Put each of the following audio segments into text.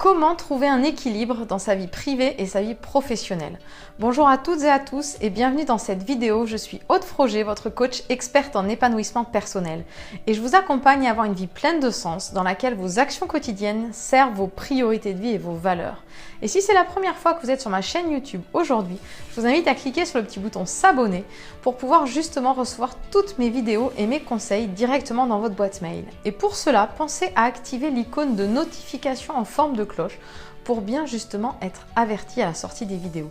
Comment trouver un équilibre dans sa vie privée et sa vie professionnelle? Bonjour à toutes et à tous et bienvenue dans cette vidéo. Je suis Aude Froger, votre coach experte en épanouissement personnel. Et je vous accompagne à avoir une vie pleine de sens dans laquelle vos actions quotidiennes servent vos priorités de vie et vos valeurs. Et si c'est la première fois que vous êtes sur ma chaîne YouTube aujourd'hui, je vous invite à cliquer sur le petit bouton s'abonner pour pouvoir justement recevoir toutes mes vidéos et mes conseils directement dans votre boîte mail. Et pour cela, pensez à activer l'icône de notification en forme de cloche pour bien justement être averti à la sortie des vidéos.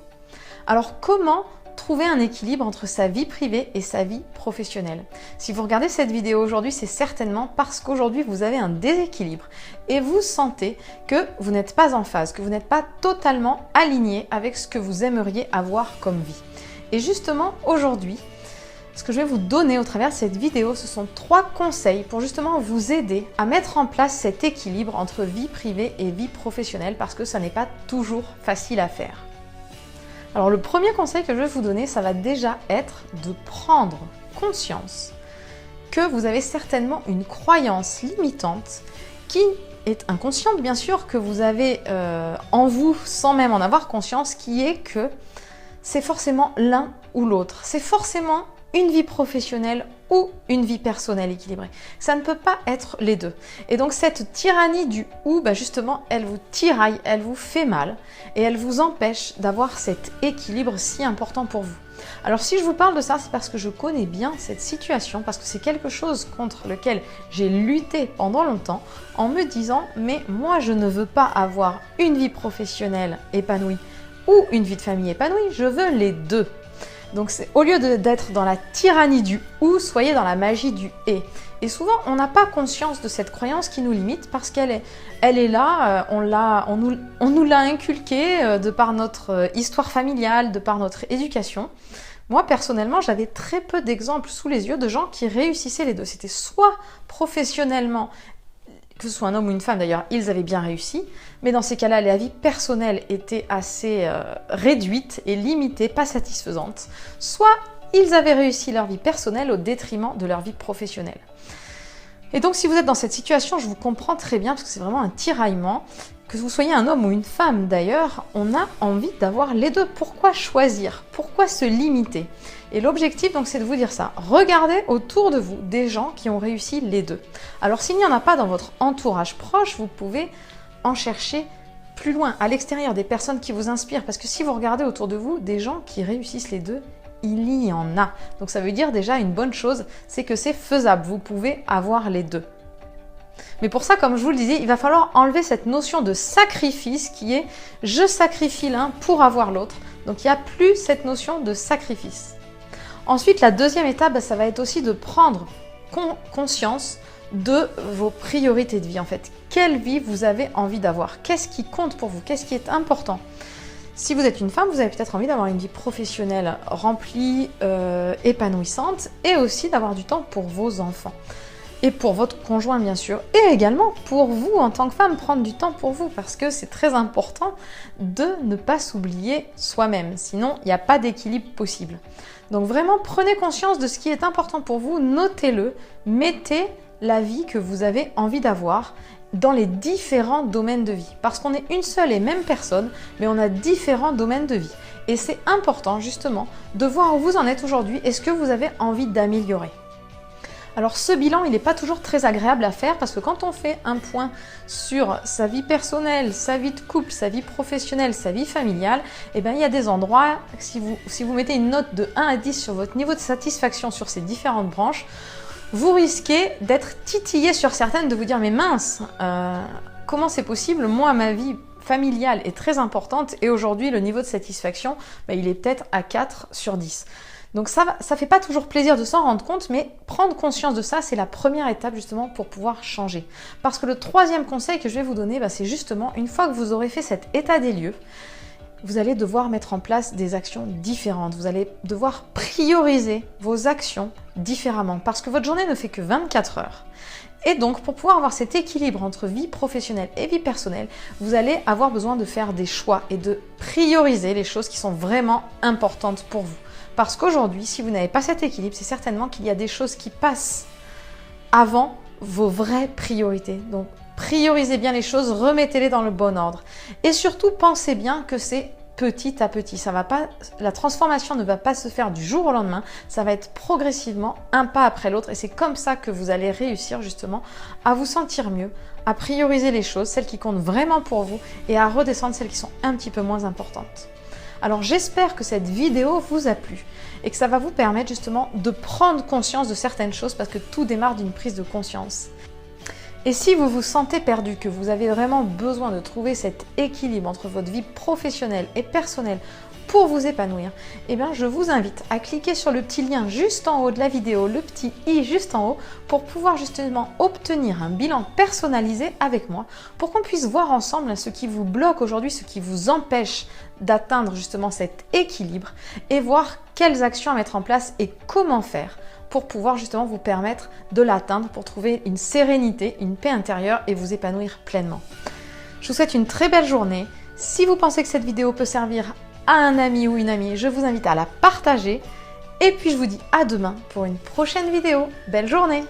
Alors comment trouver un équilibre entre sa vie privée et sa vie professionnelle? Si vous regardez cette vidéo aujourd'hui, c'est certainement parce qu'aujourd'hui vous avez un déséquilibre et vous sentez que vous n'êtes pas en phase, que vous n'êtes pas totalement aligné avec ce que vous aimeriez avoir comme vie. Et justement aujourd'hui, ce que je vais vous donner au travers de cette vidéo, ce sont 3 conseils pour justement vous aider à mettre en place cet équilibre entre vie privée et vie professionnelle parce que ça n'est pas toujours facile à faire. Alors le premier conseil que je vais vous donner, ça va déjà être de prendre conscience que vous avez certainement une croyance limitante qui est inconsciente bien sûr, que vous avez en vous sans même en avoir conscience, qui est que c'est forcément l'un ou l'autre. C'est forcément une vie professionnelle ou une vie personnelle équilibrée. Ça ne peut pas être les deux. Et donc cette tyrannie du ou, justement, elle vous tiraille, elle vous fait mal et elle vous empêche d'avoir cet équilibre si important pour vous. Alors si je vous parle de ça, c'est parce que je connais bien cette situation, parce que c'est quelque chose contre lequel j'ai lutté pendant longtemps en me disant mais moi je ne veux pas avoir une vie professionnelle épanouie ou une vie de famille épanouie, je veux les deux. Donc au lieu d'être dans la tyrannie du ou, soyez dans la magie du et. Et souvent, on n'a pas conscience de cette croyance qui nous limite parce qu'elle est là, on nous l'a inculquée de par notre histoire familiale, de par notre éducation. Moi, personnellement, j'avais très peu d'exemples sous les yeux de gens qui réussissaient les deux. C'était soit professionnellement, que ce soit un homme ou une femme d'ailleurs, ils avaient bien réussi, mais dans ces cas-là, la vie personnelle était assez réduite et limitée, pas satisfaisante. Soit ils avaient réussi leur vie personnelle au détriment de leur vie professionnelle. Et donc si vous êtes dans cette situation, je vous comprends très bien parce que c'est vraiment un tiraillement. Que vous soyez un homme ou une femme d'ailleurs, on a envie d'avoir les deux. Pourquoi choisir? Pourquoi se limiter? Et l'objectif donc c'est de vous dire ça. Regardez autour de vous des gens qui ont réussi les deux. Alors s'il n'y en a pas dans votre entourage proche, vous pouvez en chercher plus loin, à l'extérieur, des personnes qui vous inspirent. Parce que si vous regardez autour de vous des gens qui réussissent les deux, il y en a. Donc ça veut dire déjà une bonne chose, c'est que c'est faisable. Vous pouvez avoir les deux. Mais pour ça, comme je vous le disais, il va falloir enlever cette notion de sacrifice qui est « je sacrifie l'un pour avoir l'autre ». Donc il n'y a plus cette notion de sacrifice. Ensuite, la deuxième étape, ça va être aussi de prendre conscience de vos priorités de vie en fait. Quelle vie vous avez envie d'avoir? Qu'est-ce qui compte pour vous? Qu'est-ce qui est important? Si vous êtes une femme, vous avez peut-être envie d'avoir une vie professionnelle remplie, épanouissante et aussi d'avoir du temps pour vos enfants. Et pour votre conjoint bien sûr, et également pour vous en tant que femme, prendre du temps pour vous parce que c'est très important de ne pas s'oublier soi-même, sinon il n'y a pas d'équilibre possible. Donc vraiment prenez conscience de ce qui est important pour vous, notez-le, mettez la vie que vous avez envie d'avoir dans les différents domaines de vie. Parce qu'on est une seule et même personne, mais on a différents domaines de vie. Et c'est important justement de voir où vous en êtes aujourd'hui et ce que vous avez envie d'améliorer. Alors ce bilan, il n'est pas toujours très agréable à faire parce que quand on fait un point sur sa vie personnelle, sa vie de couple, sa vie professionnelle, sa vie familiale, il y a des endroits, si vous mettez une note de 1 à 10 sur votre niveau de satisfaction sur ces différentes branches, vous risquez d'être titillé sur certaines, de vous dire mais mince, comment c'est possible? Moi, ma vie familiale est très importante et aujourd'hui, le niveau de satisfaction, il est peut-être à 4 sur 10. Donc ça fait pas toujours plaisir de s'en rendre compte, mais prendre conscience de ça, c'est la première étape justement pour pouvoir changer. Parce que le troisième conseil que je vais vous donner, c'est justement, une fois que vous aurez fait cet état des lieux, vous allez devoir mettre en place des actions différentes. Vous allez devoir prioriser vos actions différemment parce que votre journée ne fait que 24 heures. Et donc, pour pouvoir avoir cet équilibre entre vie professionnelle et vie personnelle, vous allez avoir besoin de faire des choix et de prioriser les choses qui sont vraiment importantes pour vous. Parce qu'aujourd'hui, si vous n'avez pas cet équilibre, c'est certainement qu'il y a des choses qui passent avant vos vraies priorités. Donc, Priorisez bien les choses, remettez-les dans le bon ordre. Et surtout, pensez bien que c'est petit à petit. Ça va pas, la transformation ne va pas se faire du jour au lendemain, ça va être progressivement, un pas après l'autre. Et c'est comme ça que vous allez réussir justement à vous sentir mieux, à prioriser les choses, celles qui comptent vraiment pour vous, et à redescendre celles qui sont un petit peu moins importantes. Alors j'espère que cette vidéo vous a plu et que ça va vous permettre justement de prendre conscience de certaines choses, parce que tout démarre d'une prise de conscience. Et si vous vous sentez perdu, que vous avez vraiment besoin de trouver cet équilibre entre votre vie professionnelle et personnelle pour vous épanouir, eh bien je vous invite à cliquer sur le petit lien juste en haut de la vidéo, le petit i juste en haut, pour pouvoir justement obtenir un bilan personnalisé avec moi, pour qu'on puisse voir ensemble ce qui vous bloque aujourd'hui, ce qui vous empêche d'atteindre justement cet équilibre, et voir quelles actions à mettre en place et comment faire pour pouvoir justement vous permettre de l'atteindre, pour trouver une sérénité, une paix intérieure et vous épanouir pleinement. Je vous souhaite une très belle journée. Si vous pensez que cette vidéo peut servir à un ami ou une amie, je vous invite à la partager. Et puis je vous dis à demain pour une prochaine vidéo. Belle journée!